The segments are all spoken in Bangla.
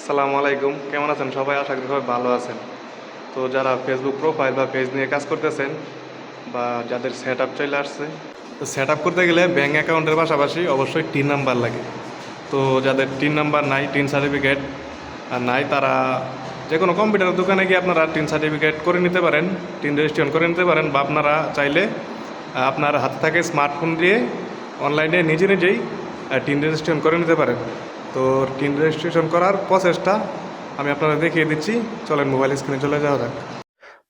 আসসালামু আলাইকুম, কেমন আছেন সবাই? আশা করি সবাই ভালো আছেন। তো যারা ফেসবুক প্রোফাইল বা পেজ নিয়ে কাজ করতেছেন বা যাদের সেট আপ চলে আসছে, তো সেট আপ করতে গেলে ব্যাঙ্ক অ্যাকাউন্টের পাশাপাশি অবশ্যই টিন নাম্বার লাগে। তো যাদের টিন নাম্বার নাই, টিন সার্টিফিকেট আর নাই, তারা যে কোনো কম্পিউটার দোকানে গিয়ে আপনারা টিন সার্টিফিকেট করে নিতে পারেন, টিন রেজিস্ট্রেশন করে নিতে পারেন, বা আপনারা চাইলে আপনার হাতে থাকে স্মার্টফোন দিয়ে অনলাইনে নিজে নিজেই টিন রেজিস্ট্রেশন করে নিতে পারেন। তো টিন রেজিস্ট্রেশন করার প্রসেসটা আমি আপনাদের দেখিয়ে দিচ্ছি। চলেন মোবাইল স্ক্রিনে চলে যাওয়া যাক।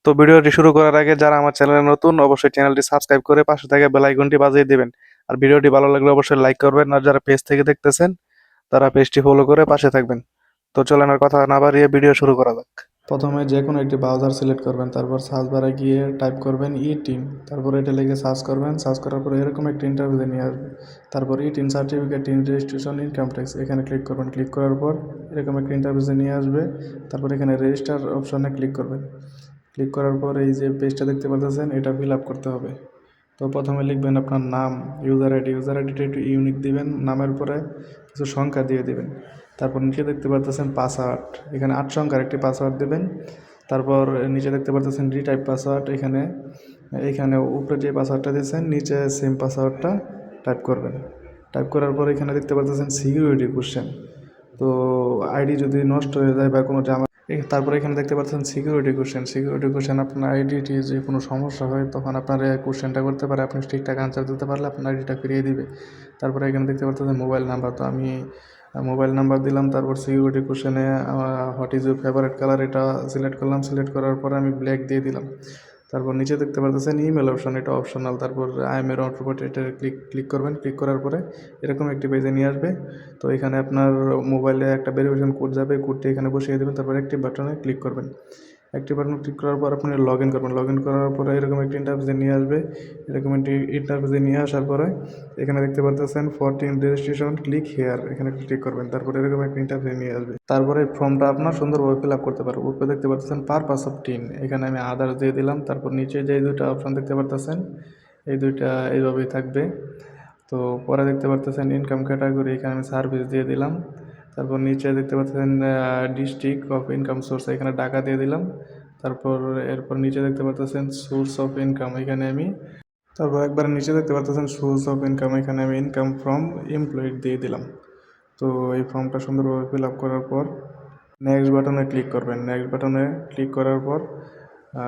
তো ভিডিওটি শুরু করার আগে যারা আমার চ্যানেলে নতুন, অবশ্যই চ্যানেলটি সাবস্ক্রাইব করে পাশে থাকা বেল আইকনটি বাজিয়ে দিবেন। আর ভিডিওটি ভালো লাগলে অবশ্যই লাইক করবেন, আর যারা পেজ থেকে দেখতেছেন তারা পেজটি ফলো করে পাশে থাকবেন। তো চলেন আর কথা না বাড়িয়ে ভিডিও শুরু করা যাক। প্রথমে যে কোনো একটি ব্রাউজার সিলেক্ট করবেন, তারপর সার্চ বারে গিয়ে টাইপ করবেন ই টিন, তারপর এটা লিখে সার্চ করবেন। সার্চ করার পরে এরকম একটা ইন্টারভিউ নিয়ে আসবে। তারপর e TIN certificate, TIN registration, income tax, এখানে ক্লিক করবেন। ক্লিক করার পর এরকম একটা ইন্টারভিউ নিয়ে আসবে। তারপর এখানে রেজিস্টার অপশনে ক্লিক করবেন। ক্লিক করার পর এই যে পেজটা দেখতে পাচ্ছেন, এটা ফিল আপ করতে হবে। তো প্রথমে লিখবেন আপনার নাম, ইউজার আইডিটা একটু ইউনিক দিবেন, নামের পরে কিছু সংখ্যা দিয়ে দিবেন। তারপর নিচে দেখতে পাচ্ছেন পাসওয়ার্ড, এখানে 8 সংখ্যার একটি পাসওয়ার্ড দেবেন। তারপর নিচে দেখতে পাচ্ছেন রিটাইপ পাসওয়ার্ড, এখানে উপরে যে পাসওয়ার্ডটা দিয়েছেন নিচে সেম পাসওয়ার্ডটা টাইপ করবেন। টাইপ করার পর এখানে দেখতে পাচ্ছেন সিকিউরিটি কোশ্চেন। তো আইডি যদি নষ্ট হয়ে যায় বা কোনো তারপরে এখানে দেখতে পাচ্ছেন সিকিউরিটি কোশ্চেন আপনার আইডিটি যে কোনো সমস্যা হয় তখন আপনার এই কোশ্চেনটা করতে পারে, আপনি ঠিকঠাক আনসার দিতে পারলে আপনার আইডিটা ফিরিয়ে দিবে। তারপরে এখানে দেখতে পাচ্ছেন মোবাইল নাম্বার, তো আমি মোবাইল নাম্বার দিলাম। তারপর সিকিউরিটি কোশ্চেনে what is your favourite colour, এটা সিলেক্ট করলাম। সিলেক্ট করার পরে আমি ব্ল্যাক দিয়ে দিলাম। তারপর নিচে দেখতে পাচ্ছেন ইমেল অপশন, এটা অপশনাল। তারপর আই এম এ রোবট, এটা ক্লিক করবেন। ক্লিক করার পরে এরকম একটি পেজে নিয়ে আসবে। তো এখানে আপনার মোবাইলে একটা ভেরিফিকেশন কোড যাবে, কোডটি এখানে বসিয়ে দেবেন। তারপর একটি বাটনে ক্লিক করবেন। একটি বাটনে ক্লিক করার পর আপনি লগ ইন করবেন। লগ ইন করার পরে এরকম একটি ইন্টারফেসে নিয়ে আসবে। এরকম একটি ইন্টারফেসে নিয়ে আসার পরে এখানে দেখতে পাচ্ছেন for tin registration click here, এখানে ক্লিক করবেন। তারপরে এরকম একটা ইন্টারফেসে নিয়ে আসবে। তারপরে ফর্মটা আপনার সুন্দরভাবে ফিল আপ করতে পারবেন। উপরে দেখতে পাচ্ছেন পারপাস অফ টিন, এখানে আমি আদার্স দিয়ে দিলাম। তারপর নিচে যে দুইটা অপশন দেখতে পাচ্ছেন এই দুইটা এইভাবেই থাকবে। তো পরে দেখতে পাচ্ছেন ইনকাম ক্যাটাগরি, এখানে আমি সার্ভিস দিয়ে দিলাম। তারপর নিচে দেখতে পাচ্ছেন ডিস্ট্রিক্ট অফ ইনকাম সোর্স, এখানে ঢাকা দিয়ে দিলাম। তারপর এরপর নিচে দেখতে পাচ্ছেন সোর্স অফ ইনকাম, এখানে আমি তারপর একবার নিচে দেখতে পাচ্ছেন সোর্স অফ ইনকাম, এখানে আমি ইনকাম ফ্রম এমপ্লয়ি দিয়ে দিলাম। তো এই ফর্মটা সুন্দরভাবে ফিল আপ করার পর নেক্সট বাটনে ক্লিক করবেন। নেক্সট বাটনে ক্লিক করার পর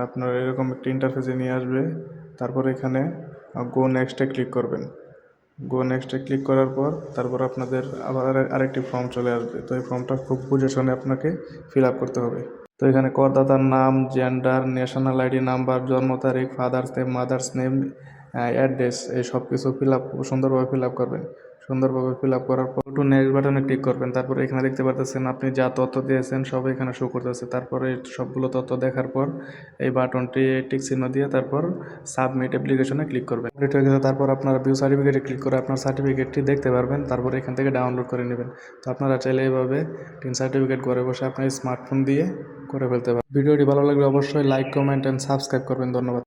আপনার এরকম একটা ইন্টারফেসে নিয়ে আসবে। তারপর এখানে গো নেক্সটে ক্লিক করবেন। গো নেক্সটে ক্লিক করার পর তারপর আপনাদের আবার আরেকটি ফর্ম চলে আসবে। তো এই ফর্মটা খুব বুঝে শুনে আপনাকে ফিল আপ করতে হবে। তো এখানে করদাতার নাম, জেন্ডার, ন্যাশনাল আইডি নাম্বার, জন্ম তারিখ, father's name, mother's name, address, এই সব কিছু সুন্দরভাবে ফিল আপ করবেন। সুন্দরভাবে ফিল আপ করার পর একটু নেক্সট বাটনে ক্লিক করবেন। তারপরে এখানে দেখতে পাচ্ছেন আপনি যা তথ্য দিয়েছেন সব এখানে শো করতেছে। তারপরে সবগুলো তথ্য দেখার পর এই বাটনটি টিক চিহ্ন দিয়ে তারপর সাবমিট অ্যাপ্লিকেশনে ক্লিক করবেন। কমপ্লিট হয়ে গেছে। তারপর আপনারা ভিউ সার্টিফিকেটে ক্লিক করে আপনার সার্টিফিকেটটি দেখতে পারবেন। তারপর এখান থেকে ডাউনলোড করে নেবেন। তো আপনারা চাইলে এইভাবে টিন সার্টিফিকেট ঘরে বসে আপনার স্মার্টফোন দিয়ে করে ফেলতে পারেন। ভিডিওটি ভালো লাগলে অবশ্যই লাইক, কমেন্ট অ্যান্ড সাবস্ক্রাইব করবেন। ধন্যবাদ।